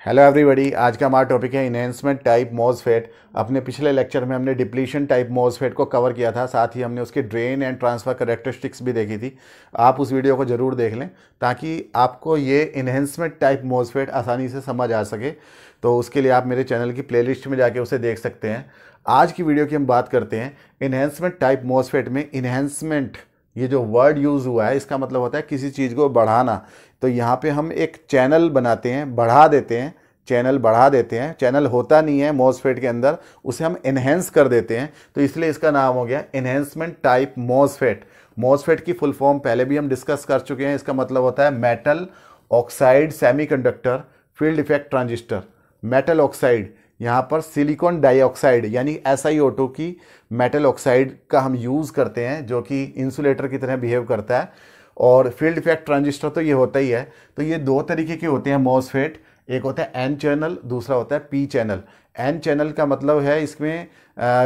Hello everybody, आज का हमारा टॉपिक है इन्हेंसमेंट टाइप मॉसफेट। अपने पिछले लेक्चर में हमने डिप्लीशन टाइप मॉसफेट को कवर किया था, साथ ही हमने उसके ड्रेन एंड ट्रांसफ़र कैरेक्टरिस्टिक्स भी देखी थी। आप उस वीडियो को ज़रूर देख लें ताकि आपको ये इन्हेंसमेंट टाइप मॉसफेट आसानी से समझ आ सके। तो उसके लिए आप मेरे चैनल की प्लेलिस्ट में जाके उसे देख सकते हैं। आज की वीडियो की हम बात करते हैं इन्हेंसमेंट टाइप मॉसफेट में। इन्हेंसमेंट, ये जो वर्ड यूज़ हुआ है, इसका मतलब होता है किसी चीज़ को बढ़ाना। तो यहाँ पे हम एक चैनल बनाते हैं, बढ़ा देते हैं, चैनल बढ़ा देते हैं। चैनल होता नहीं है मॉसफेट के अंदर, उसे हम एनहेंस कर देते हैं, तो इसलिए इसका नाम हो गया इन्हेंसमेंट टाइप मॉसफेट। मॉसफेट की फुल फॉर्म पहले भी हम डिस्कस कर चुके हैं। इसका मतलब होता है metal oxide semiconductor field effect transistor. Metal oxide, यहाँ पर सिलिकॉन डाइऑक्साइड यानी SiO2 की मेटल ऑक्साइड का हम यूज़ करते हैं, जो कि इंसुलेटर की तरह बिहेव करता है। और फील्ड इफेक्ट ट्रांजिस्टर तो ये होता ही है। तो ये दो तरीके के होते हैं मॉसफेट, एक होता है एन चैनल, दूसरा होता है पी चैनल। एन चैनल का मतलब है इसमें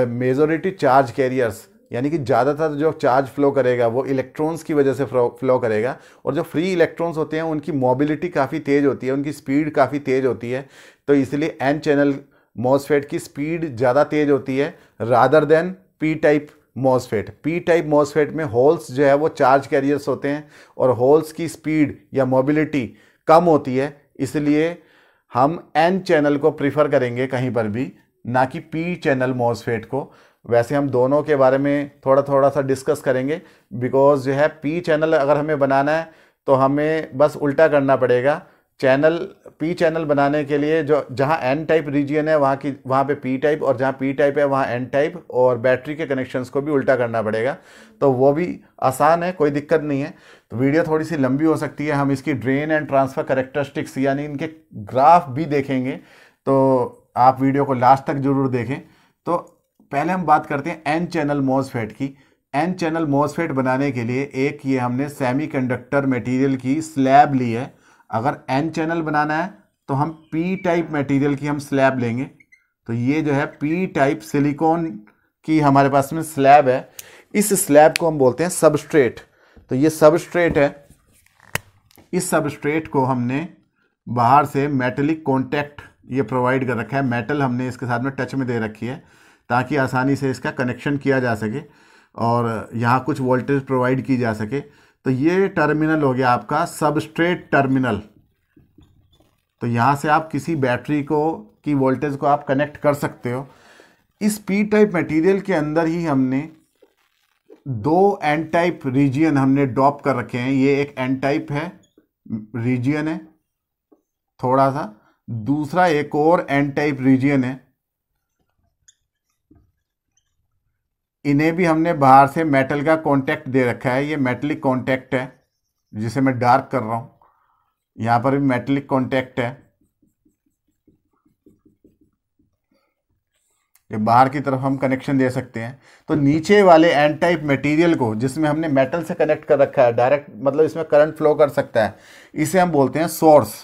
मेजॉरिटी चार्ज कैरियर्स, यानी कि ज़्यादातर जो चार्ज फ्लो करेगा वो इलेक्ट्रॉन्स की वजह से फ्लो करेगा। और जो फ्री इलेक्ट्रॉन्स होते हैं उनकी मोबिलिटी काफ़ी तेज़ होती है, उनकी स्पीड काफ़ी तेज़ होती है। तो इसलिए एन चैनल मॉसफेट की स्पीड ज़्यादा तेज़ होती है rather than P type MOSFET. P type MOSFET में होल्स जो है वो चार्ज कैरियर्स होते हैं और होल्स की स्पीड या मोबिलिटी कम होती है, इसलिए हम एन चैनल को प्रीफर करेंगे कहीं पर भी, ना कि पी चैनल मॉसफेट को। वैसे हम दोनों के बारे में थोड़ा सा डिस्कस करेंगे, बिकॉज जो है पी चैनल अगर हमें बनाना है तो हमें बस उल्टा करना पड़ेगा। चैनल पी चैनल बनाने के लिए जो जहाँ एन टाइप रीजियन है वहाँ पे पी टाइप, और जहाँ पी टाइप है वहाँ एन टाइप, और बैटरी के कनेक्शंस को भी उल्टा करना पड़ेगा। तो वो भी आसान है, कोई दिक्कत नहीं है। तो वीडियो थोड़ी सी लंबी हो सकती है, हम इसकी ड्रेन एंड ट्रांसफ़र कैरेक्टरिस्टिक्स यानी इनके ग्राफ भी देखेंगे, तो आप वीडियो को लास्ट तक जरूर देखें। तो पहले हम बात करते हैं एन चैनल मॉसफेट की। एन चैनल मॉसफेट बनाने के लिए एक ये हमने सेमीकंडक्टर मटेरियल की स्लैब ली है। अगर एन चैनल बनाना है तो हम पी टाइप मटेरियल की हम स्लैब लेंगे। तो ये जो है पी टाइप सिलिकॉन की हमारे पास में स्लैब है। इस स्लैब को हम बोलते हैं सबस्ट्रेट। तो ये सबस्ट्रेट है। इस सबस्ट्रेट को हमने बाहर से मेटेलिक कॉन्टैक्ट ये प्रोवाइड कर रखा है। मेटल हमने इसके साथ में टच में दे रखी है ताकि आसानी से इसका कनेक्शन किया जा सके और यहाँ कुछ वोल्टेज प्रोवाइड की जा सके। तो ये टर्मिनल हो गया आपका सबस्ट्रेट टर्मिनल। तो यहाँ से आप किसी बैटरी की वोल्टेज को आप कनेक्ट कर सकते हो। इस पी टाइप मटेरियल के अंदर ही हमने दो एन टाइप रीजियन हमने ड्रॉप कर रखे हैं। ये एक एन टाइप है रीजियन है थोड़ा सा, दूसरा एक और एन टाइप रीजियन है। इन्हें भी हमने बाहर से मेटल का कांटेक्ट दे रखा है। ये मेटेलिक कांटेक्ट है जिसे मैं डार्क कर रहा हूं, यहां पर भी मेटेलिक कांटेक्ट है। ये बाहर की तरफ हम कनेक्शन दे सकते हैं। तो नीचे वाले एन टाइप मटेरियल को, जिसमें हमने मेटल से कनेक्ट कर रखा है डायरेक्ट, मतलब इसमें करंट फ्लो कर सकता है, इसे हम बोलते हैं सोर्स।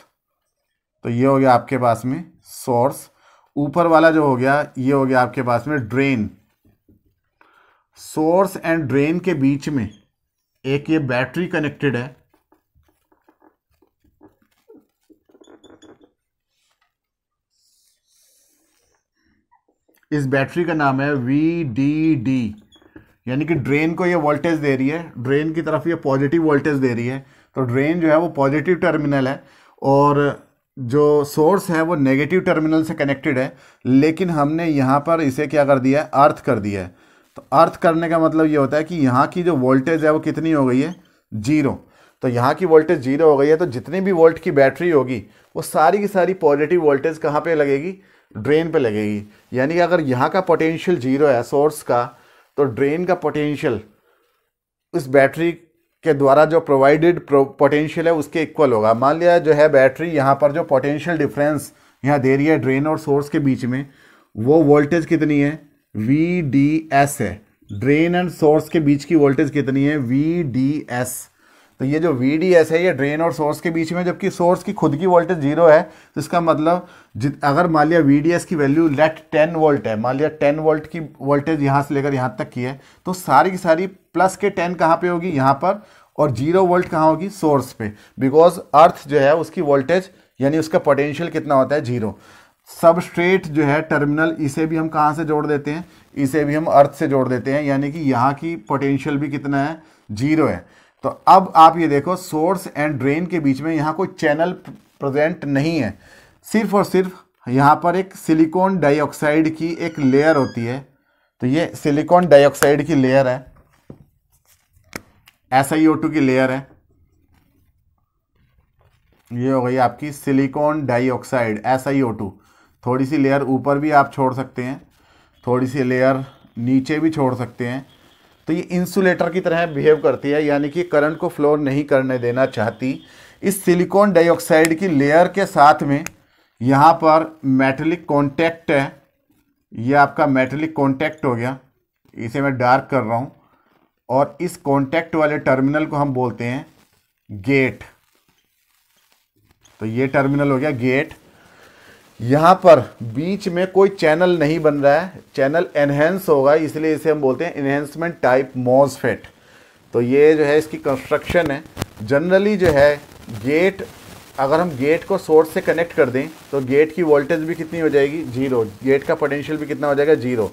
तो ये हो गया आपके पास में सोर्स। ऊपर वाला जो हो गया ये हो गया आपके पास में ड्रेन। सोर्स एंड ड्रेन के बीच में एक ये बैटरी कनेक्टेड है। इस बैटरी का नाम है VDD, यानी कि ड्रेन को ये वोल्टेज दे रही है, ड्रेन की तरफ ये पॉजिटिव वोल्टेज दे रही है। तो ड्रेन जो है वो पॉजिटिव टर्मिनल है और जो सोर्स है वो नेगेटिव टर्मिनल से कनेक्टेड है। लेकिन हमने यहाँ पर इसे क्या कर दिया है, अर्थ कर दिया है। तो अर्थ करने का मतलब ये होता है कि यहाँ की जो वोल्टेज है वो कितनी हो गई है, 0। तो यहाँ की वोल्टेज 0 हो गई है, तो जितनी भी वोल्ट की बैटरी होगी वो सारी की सारी पॉजिटिव वोल्टेज कहाँ पे लगेगी, ड्रेन पे लगेगी। यानी कि अगर यहाँ का पोटेंशियल 0 है सोर्स का, तो ड्रेन का पोटेंशियल इस बैटरी के द्वारा जो प्रोवाइडेड पोटेंशियल है उसके इक्वल होगा। मान लिया जो है बैटरी यहाँ पर जो पोटेंशियल डिफरेंस यहाँ दे रही है ड्रेन और सोर्स के बीच में, वो वोल्टेज कितनी है, VDS है। ड्रेन एंड सोर्स के बीच की वोल्टेज कितनी है, VDS। तो ये जो VDS है ये ड्रेन और सोर्स के बीच में, जबकि सोर्स की खुद की वोल्टेज 0 है। तो इसका मतलब अगर मान लिया VDS की वैल्यू लेट 10 वोल्ट है, मान लिया 10 वोल्ट की वोल्टेज यहाँ से लेकर यहाँ तक की है, तो सारी की सारी प्लस के 10 कहाँ पे होगी, यहाँ पर, और 0 वोल्ट कहाँ होगी, सोर्स पे। बिकॉज अर्थ जो है उसकी वोल्टेज यानी उसका पोटेंशियल कितना होता है, 0। सबस्ट्रेट जो है टर्मिनल, इसे भी हम कहाँ से जोड़ देते हैं, इसे भी हम अर्थ से जोड़ देते हैं, यानी कि यहाँ की पोटेंशियल भी कितना है, 0 है। तो अब आप ये देखो सोर्स एंड ड्रेन के बीच में यहाँ कोई चैनल प्रेजेंट नहीं है, सिर्फ और सिर्फ यहाँ पर एक सिलिकॉन डाइऑक्साइड की एक लेयर होती है। तो ये सिलिकॉन डाइऑक्साइड की लेयर है, SiO2 की लेयर है, ये हो गई आपकी सिलिकॉन डाइऑक्साइड SiO2। थोड़ी सी लेयर ऊपर भी आप छोड़ सकते हैं, थोड़ी सी लेयर नीचे भी छोड़ सकते हैं। तो ये इंसुलेटर की तरह बिहेव करती है, यानी कि करंट को फ्लो नहीं करने देना चाहती। इस सिलिकॉन डाइऑक्साइड की लेयर के साथ में यहाँ पर मेटेलिक कॉन्टैक्ट है, ये आपका मेटेलिक कॉन्टैक्ट हो गया, इसे मैं डार्क कर रहा हूँ, और इस कॉन्टैक्ट वाले टर्मिनल को हम बोलते हैं गेट। तो ये टर्मिनल हो गया गेट। यहाँ पर बीच में कोई चैनल नहीं बन रहा है, चैनल एनहेंस होगा, इसलिए इसे हम बोलते हैं इन्हेंसमेंट टाइप मॉसफेट। तो ये जो है इसकी कंस्ट्रक्शन है। जनरली जो है गेट, अगर हम गेट को सोर्स से कनेक्ट कर दें तो गेट की वोल्टेज भी कितनी हो जाएगी, 0। गेट का पोटेंशियल भी कितना हो जाएगा, 0।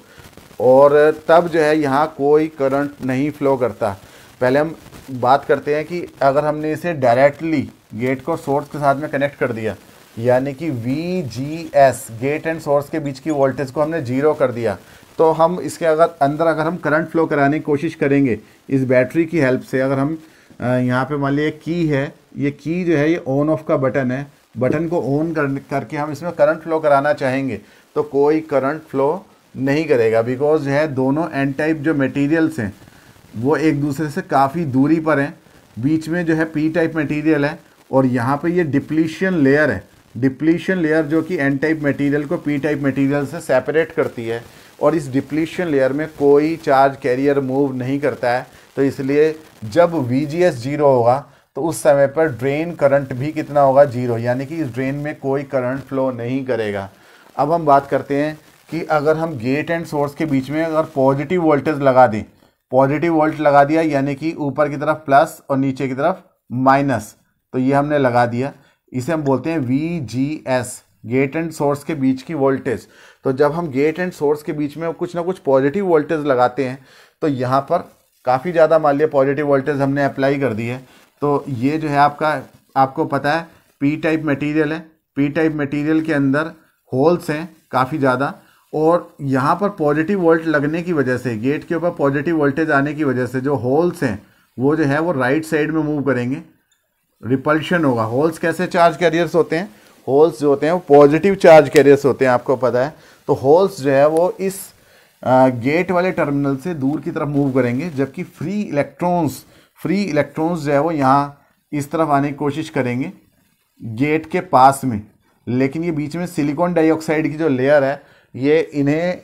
और तब जो है यहाँ कोई करंट नहीं फ्लो करता। पहले हम बात करते हैं कि अगर हमने इसे डायरेक्टली गेट को सोर्स के साथ में कनेक्ट कर दिया, यानी कि VGS गेट एंड सोर्स के बीच की वोल्टेज को हमने 0 कर दिया, तो हम इसके अगर हम करंट फ्लो कराने की कोशिश करेंगे इस बैटरी की हेल्प से। अगर हम यहाँ पे मान लिया की है, ये की जो है ये ऑन ऑफ का बटन है, बटन को ऑन करके हम इसमें करंट फ्लो कराना चाहेंगे तो कोई करंट फ्लो नहीं करेगा, बिकॉज जो है दोनों एन टाइप जो मटेरियल्स हैं वो एक दूसरे से काफ़ी दूरी पर हैं। बीच में जो है पी टाइप मटेरियल है और यहाँ पे ये डिप्लीशन लेयर है, डिप्लीशन लेयर जो कि एन टाइप मटेरियल को पी टाइप मटेरियल से सेपरेट करती है, और इस डिप्लीशन लेयर में कोई चार्ज कैरियर मूव नहीं करता है। तो इसलिए जब VGS 0 होगा तो उस समय पर ड्रेन करंट भी कितना होगा, 0, यानी कि इस ड्रेन में कोई करंट फ्लो नहीं करेगा। अब हम बात करते हैं कि अगर हम गेट एंड सोर्स के बीच में अगर पॉजिटिव वोल्टेज लगा दें, पॉजिटिव वोल्ट लगा दिया यानी कि ऊपर की तरफ प्लस और नीचे की तरफ माइनस, तो ये हमने लगा दिया, इसे हम बोलते हैं VGS गेट एंड सोर्स के बीच की वोल्टेज। तो जब हम गेट एंड सोर्स के बीच में कुछ ना कुछ पॉजिटिव वोल्टेज लगाते हैं तो यहाँ पर काफ़ी ज़्यादा मान लिया पॉजिटिव वोल्टेज हमने अप्लाई कर दी है, तो ये जो है आपको पता है पी टाइप मटेरियल है, पी टाइप मटेरियल के अंदर होल्स हैं काफ़ी ज़्यादा, और यहाँ पर पॉजिटिव वोल्ट लगने की वजह से, गेट के ऊपर पॉजिटिव वोल्टेज आने की वजह से जो होल्स हैं वो जो है वो राइट साइड में मूव करेंगे, रिपल्शन होगा। होल्स कैसे चार्ज कैरियर्स होते हैं, होल्स जो होते हैं वो पॉजिटिव चार्ज कैरियर्स होते हैं, आपको पता है। तो होल्स जो है वो इस गेट वाले टर्मिनल से दूर की तरफ मूव करेंगे, जबकि फ्री इलेक्ट्रॉन्स जो है वो यहाँ इस तरफ आने की कोशिश करेंगे गेट के पास में। लेकिन ये बीच में सिलिकॉन डाइऑक्साइड की जो लेयर है ये इन्हें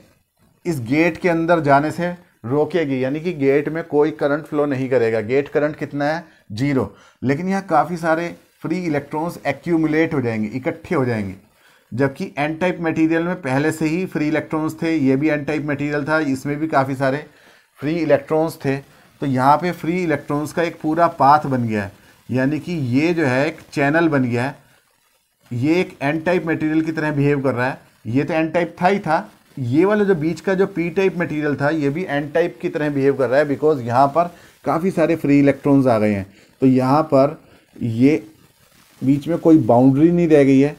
इस गेट के अंदर जाने से रोकेगी, यानी कि गेट में कोई करंट फ्लो नहीं करेगा। गेट करंट कितना है, 0। लेकिन यहाँ काफ़ी सारे फ्री इलेक्ट्रॉन्स एक्यूमुलेट हो जाएंगे, इकट्ठे हो जाएंगे, जबकि एन टाइप मटेरियल में पहले से ही फ्री इलेक्ट्रॉन्स थे, ये भी एन टाइप मटेरियल था, इसमें भी काफ़ी सारे फ्री इलेक्ट्रॉन्स थे। तो यहाँ पे फ्री इलेक्ट्रॉन्स का एक पूरा पाथ बन गया है, यानी कि ये जो है एक चैनल बन गया है, ये एक एन टाइप मटेरियल की तरह बिहेव कर रहा है। ये तो एन टाइप था ही था, ये वाला जो बीच का जो पी टाइप मटेरियल था ये भी एन टाइप की तरह बिहेव कर रहा है, बिकॉज यहाँ पर काफ़ी सारे फ्री इलेक्ट्रॉन्स आ गए हैं। तो यहाँ पर ये बीच में कोई बाउंड्री नहीं रह गई है,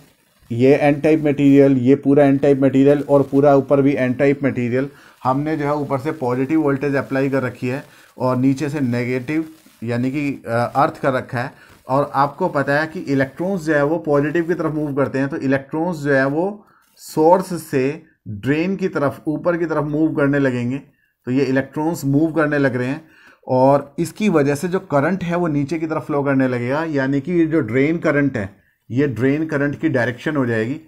ये एन टाइप मटेरियल, ये पूरा एन टाइप मटेरियल और पूरा ऊपर भी एन टाइप मटेरियल। हमने जो है ऊपर से पॉजिटिव वोल्टेज अप्लाई कर रखी है और नीचे से नेगेटिव यानी कि अर्थ कर रखा है। और आपको पता है कि इलेक्ट्रॉन्स जो है वो पॉजिटिव की तरफ मूव करते हैं, तो इलेक्ट्रॉन्स जो है वो सोर्स से ड्रेन की तरफ ऊपर की तरफ मूव करने लगेंगे। तो ये इलेक्ट्रॉन्स मूव करने लग रहे हैं और इसकी वजह से जो करंट है वो नीचे की तरफ फ्लो करने लगेगा, यानी कि ये जो ड्रेन करंट है ये ड्रेन करंट की डायरेक्शन हो जाएगी।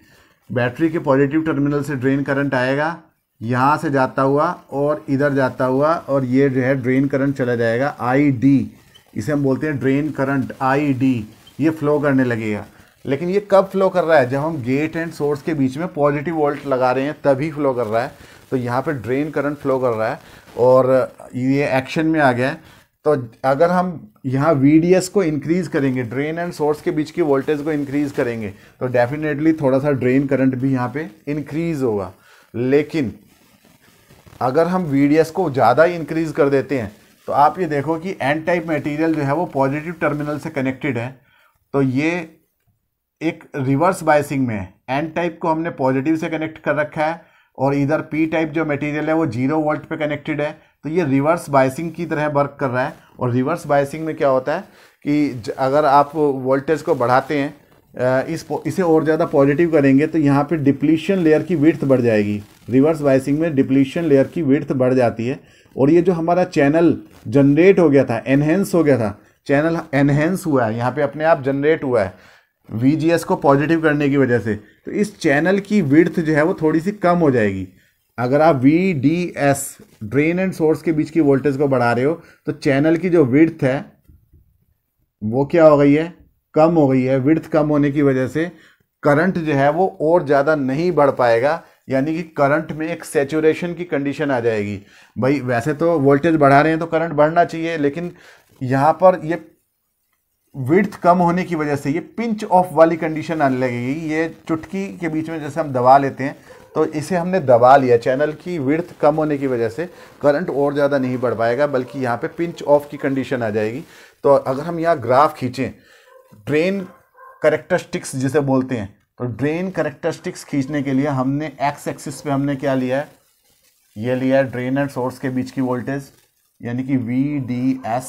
बैटरी के पॉजिटिव टर्मिनल से ड्रेन करंट आएगा, यहाँ से जाता हुआ और इधर जाता हुआ, और ये जो है ड्रेन करंट चला जाएगा ID, इसे हम बोलते हैं ड्रेन करंट ID, ये फ्लो करने लगेगा। लेकिन ये कब फ्लो कर रहा है, जब हम गेट एंड सोर्स के बीच में पॉजिटिव वोल्ट लगा रहे हैं तभी फ्लो कर रहा है। तो यहाँ पे ड्रेन करंट फ्लो कर रहा है और ये एक्शन में आ गया है। तो अगर हम यहाँ VDS को इंक्रीज करेंगे, ड्रेन एंड सोर्स के बीच की वोल्टेज को इंक्रीज करेंगे, तो डेफिनेटली थोड़ा सा ड्रेन करंट भी यहाँ पे इंक्रीज होगा। लेकिन अगर हम VDS को ज़्यादा इंक्रीज कर देते हैं तो आप ये देखो कि एन टाइप मटेरियल जो है वो पॉजिटिव टर्मिनल से कनेक्टेड है, तो ये एक रिवर्स बायसिंग में है। एन टाइप को हमने पॉजिटिव से कनेक्ट कर रखा है और इधर पी टाइप जो मटेरियल है वो 0 वोल्ट पे कनेक्टेड है, तो ये रिवर्स बायसिंग की तरह वर्क कर रहा है। और रिवर्स बायसिंग में क्या होता है कि अगर आप वोल्टेज को बढ़ाते हैं, इसे और ज़्यादा पॉजिटिव करेंगे तो यहाँ पे डिप्लीशन लेयर की विड्थ बढ़ जाएगी। रिवर्स बायसिंग में डिप्लीशन लेयर की विड्थ बढ़ जाती है और ये जो हमारा चैनल जनरेट हो गया था, एनहेंस हो गया था, चैनल एनहेंस हुआ है, यहाँ पे अपने आप जनरेट हुआ है VGS को पॉजिटिव करने की वजह से, तो इस चैनल की विड्थ जो है वो थोड़ी सी कम हो जाएगी। अगर आप VDS ड्रेन एंड सोर्स के बीच की वोल्टेज को बढ़ा रहे हो तो चैनल की जो विड्थ है वो क्या हो गई है, कम हो गई है। विड्थ कम होने की वजह से करंट जो है वो और ज़्यादा नहीं बढ़ पाएगा, यानी कि करंट में एक सैचुरेशन की कंडीशन आ जाएगी। भाई वैसे तो वोल्टेज बढ़ा रहे हैं तो करंट बढ़ना चाहिए, लेकिन यहाँ पर ये विड्थ कम होने की वजह से ये पिंच ऑफ वाली कंडीशन आने लगेगी। ये चुटकी के बीच में जैसे हम दबा लेते हैं, तो इसे हमने दबा लिया। चैनल की विड्थ कम होने की वजह से करंट और ज़्यादा नहीं बढ़ पाएगा, बल्कि यहाँ पे पिंच ऑफ की कंडीशन आ जाएगी। तो अगर हम यहाँ ग्राफ खींचें, ड्रेन कैरेक्टरिस्टिक्स जिसे बोलते हैं, तो ड्रेन कैरेक्टरिस्टिक्स खींचने के लिए हमने एक्स एक्सिस पे हमने क्या लिया है, ये लिया है ड्रेन एंड सोर्स के बीच की वोल्टेज यानी कि VDS,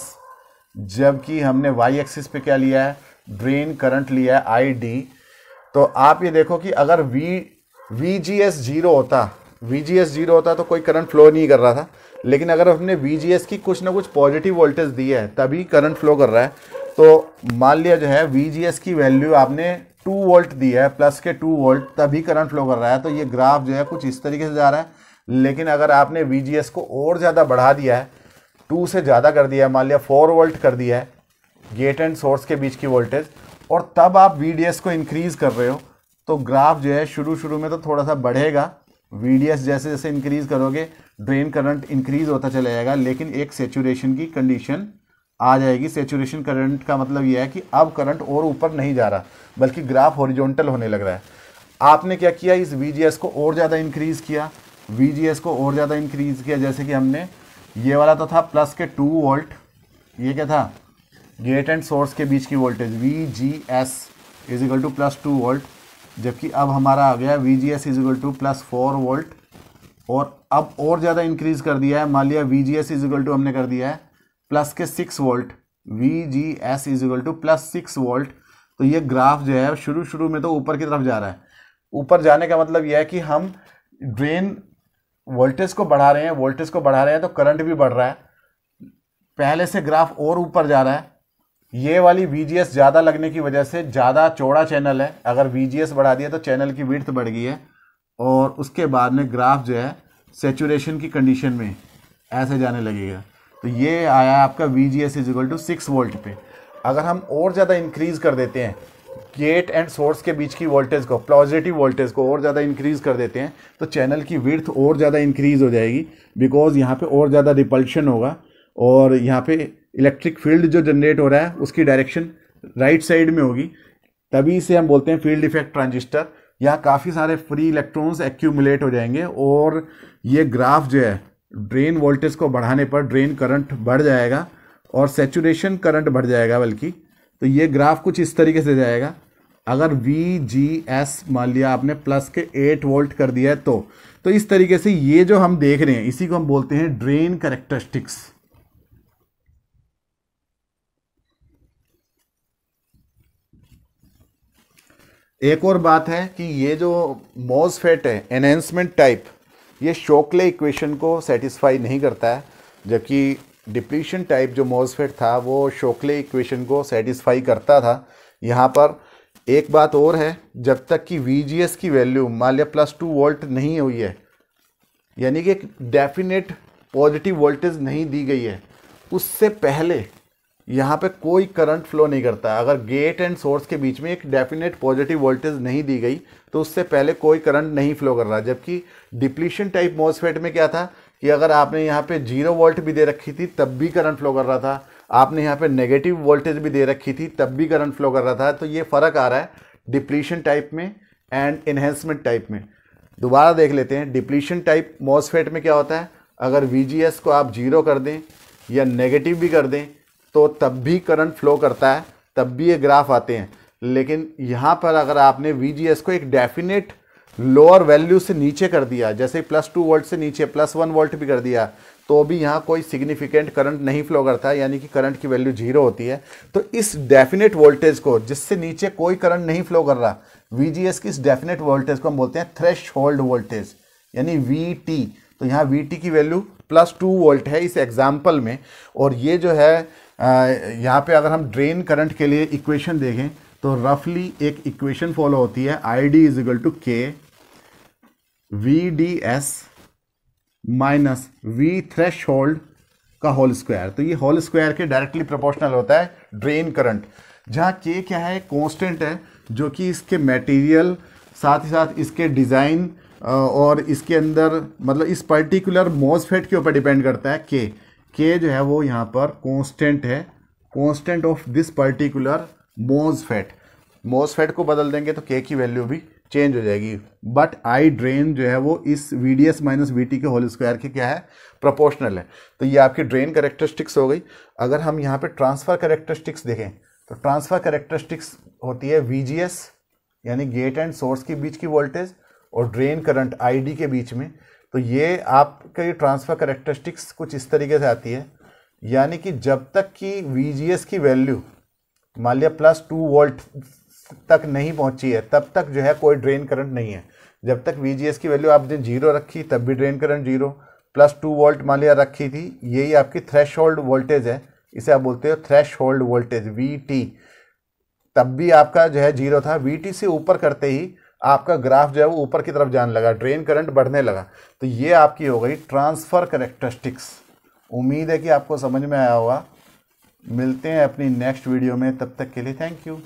जबकि हमने वाई एक्सिस पे क्या लिया है, ड्रेन करंट लिया है ID। तो आप ये देखो कि अगर VGS 0 होता तो कोई करंट फ्लो नहीं कर रहा था, लेकिन अगर हमने VGS की कुछ ना कुछ पॉजिटिव वोल्टेज दी है तभी करंट फ्लो कर रहा है। तो मान लिया जो है VGS की वैल्यू आपने 2 वोल्ट दी है, प्लस के 2 वोल्ट, तभी करंट फ्लो कर रहा है। तो ये ग्राफ जो है कुछ इस तरीके से जा रहा है। लेकिन अगर आपने VGS को और ज़्यादा बढ़ा दिया है, 2 से ज़्यादा कर दिया है, मान लिया 4 वोल्ट कर दिया है गेट एंड सोर्स के बीच की वोल्टेज, और तब आप VDS को इंक्रीज़ कर रहे हो, तो ग्राफ जो है शुरू में तो थोड़ा सा बढ़ेगा। VDS जैसे जैसे इंक्रीज़ करोगे ड्रेन करंट इंक्रीज़ होता चला जाएगा, लेकिन एक सेचुरेशन की कंडीशन आ जाएगी। सेचुरेशन करंट का मतलब यह है कि अब करंट और ऊपर नहीं जा रहा, बल्कि ग्राफ हॉरिजॉन्टल होने लग रहा है। आपने क्या किया, इस VGS को और ज़्यादा इंक्रीज़ किया, VGS को और ज़्यादा इंक्रीज़ किया। जैसे कि हमने ये वाला तो था प्लस के 2 वोल्ट, ये क्या था, गेट एंड सोर्स के बीच की voltage VGS is equal two plus 2 volt, जबकि अब हमारा आ गया VGS is equal two plus 4 volt. और अब और ज़्यादा इंक्रीज़ कर दिया है, मान लिया VGS इज इक्वल टू हमने कर दिया है प्लस के 6 volt, VGS is equal two plus 6 volt. तो ये ग्राफ जो है शुरू में तो ऊपर की तरफ जा रहा है। ऊपर जाने का मतलब यह है कि हम ड्रेन वोल्टेज को बढ़ा रहे हैं, तो करंट भी बढ़ रहा है। पहले से ग्राफ और ऊपर जा रहा है। ये वाली VGS ज़्यादा लगने की वजह से ज़्यादा चौड़ा चैनल है, अगर VGS बढ़ा दिया तो चैनल की विड्थ बढ़ गई है, और उसके बाद में ग्राफ जो है सेचुरेशन की कंडीशन में ऐसे जाने लगेगा। तो ये आया आपका VGS is equal to 6 volt पे। अगर हम और ज़्यादा इंक्रीज़ कर देते हैं गेट एंड सोर्स के बीच की वोल्टेज को, पॉजिटिव वोल्टेज को और ज़्यादा इंक्रीज़ कर देते हैं, तो चैनल की विड्थ और ज़्यादा इंक्रीज़ हो जाएगी, बिकॉज यहाँ पे और ज़्यादा रिपल्शन होगा, और यहाँ पे इलेक्ट्रिक फील्ड जो जनरेट हो रहा है उसकी डायरेक्शन राइट साइड में होगी। तभी इसे हम बोलते हैं फील्ड इफेक्ट ट्रांजिस्टर। यहाँ काफ़ी सारे फ्री इलेक्ट्रॉन्स एक्यूमुलेट हो जाएंगे, और ये ग्राफ जो है ड्रेन वोल्टेज को बढ़ाने पर ड्रेन करंट बढ़ जाएगा और सैचुरेशन करंट बढ़ जाएगा बल्कि। तो ये ग्राफ कुछ इस तरीके से जाएगा। अगर VGS मान लिया आपने प्लस के 8 वोल्ट कर दिया है, तो इस तरीके से ये जो हम देख रहे हैं इसी को हम बोलते हैं ड्रेन कैरेक्टरिस्टिक्स। एक और बात है कि ये जो मॉसफेट है एनहेंसमेंट टाइप, ये शोकले इक्वेशन को सेटिस्फाई नहीं करता है, जबकि डिप्लीशन टाइप जो मॉसफेट था वो शोकले इक्वेशन को सेटिस्फाई करता था। यहाँ पर एक बात और है, जब तक कि VGS की वैल्यू मान लिया प्लस 2 वोल्ट नहीं हुई है, यानी कि एक डेफिनेट पॉजिटिव वोल्टेज नहीं दी गई है, उससे पहले यहाँ पे कोई करंट फ्लो नहीं करता। अगर गेट एंड सोर्स के बीच में एक डेफिनेट पॉजिटिव वोल्टेज नहीं दी गई तो उससे पहले कोई करंट नहीं फ्लो कर रहा। जबकि डिप्लीशन टाइप मॉसफेट में क्या था कि अगर आपने यहाँ पे 0 वोल्ट भी दे रखी थी तब भी करंट फ्लो कर रहा था, आपने यहाँ पे नेगेटिव वोल्टेज भी दे रखी थी तब भी करंट फ्लो कर रहा था। तो ये फ़र्क आ रहा है डिप्लीशन टाइप में एंड इन्हेंसमेंट टाइप में। दोबारा देख लेते हैं। डिप्लीशन टाइप मॉसफेट में क्या होता है, अगर VGS को आप 0 कर दें या नेगेटिव भी कर दें तो तब भी करंट फ्लो करता है, तब भी ये ग्राफ आते हैं। लेकिन यहाँ पर अगर आपने VGS को एक डेफिनेट लोअर वैल्यू से नीचे कर दिया, जैसे +2 वोल्ट से नीचे +1 वोल्ट भी कर दिया, तो भी यहाँ कोई सिग्निफिकेंट करंट नहीं फ्लो करता है, यानी कि करंट की वैल्यू 0 होती है। तो इस डेफिनेट वोल्टेज को, जिससे नीचे कोई करंट नहीं फ्लो कर रहा, VGS की इस डेफिनेट वोल्टेज को हम बोलते हैं थ्रेशहोल्ड वोल्टेज, यानी VT। तो यहाँ VT की वैल्यू +2 वोल्ट है इस एग्जाम्पल में। और ये जो है यहाँ पे अगर हम ड्रेन करंट के लिए इक्वेशन देखें तो रफली एक इक्वेशन फॉलो होती है, ID = K VDS minus V threshold का होल स्क्वायर। तो ये होल स्क्वायर के डायरेक्टली प्रोपोर्शनल होता है ड्रेन करंट, जहाँ K क्या है, कांस्टेंट है, जो कि इसके मटेरियल साथ ही साथ इसके डिज़ाइन और इसके अंदर मतलब इस पर्टिकुलर मॉसफेट के ऊपर डिपेंड करता है। K जो है वो यहाँ पर कांस्टेंट है, constant of this particular MOSFET को बदल देंगे तो K की वैल्यू भी चेंज हो जाएगी। बट आई ड्रेन जो है वो इस VDS माइनस VT के होल स्क्वायर के क्या है, प्रोपोर्शनल है। तो ये आपकी ड्रेन कैरेक्टरिस्टिक्स हो गई। अगर हम यहाँ पे ट्रांसफ़र कैरेक्टरिस्टिक्स देखें तो ट्रांसफ़र कैरेक्टरिस्टिक्स होती है VGS यानी गेट एंड सोर्स के बीच की वोल्टेज और ड्रेन करंट ID के बीच में। तो ये आपके ट्रांसफ़र कैरेक्टरिस्टिक्स कुछ इस तरीके से आती है, यानी कि जब तक कि VGS की वैल्यू मान लिया +2 वोल्ट तक नहीं पहुंची है तब तक जो है कोई ड्रेन करंट नहीं है। जब तक VGS की वैल्यू आपने 0 रखी तब भी ड्रेन करंट 0, +2 वोल्ट मान लिया रखी थी, यही आपकी थ्रेशहोल्ड वोल्टेज है, इसे आप बोलते हो थ्रेशहोल्ड वोल्टेज VT, तब भी आपका जो है 0 था। VT से ऊपर करते ही आपका ग्राफ जो है वो ऊपर की तरफ जाने लगा, ड्रेन करंट बढ़ने लगा। तो ये आपकी हो गई ट्रांसफ़र कैरेक्टरिस्टिक्स। उम्मीद है कि आपको समझ में आया होगा। मिलते हैं अपनी नेक्स्ट वीडियो में, तब तक के लिए थैंक यू।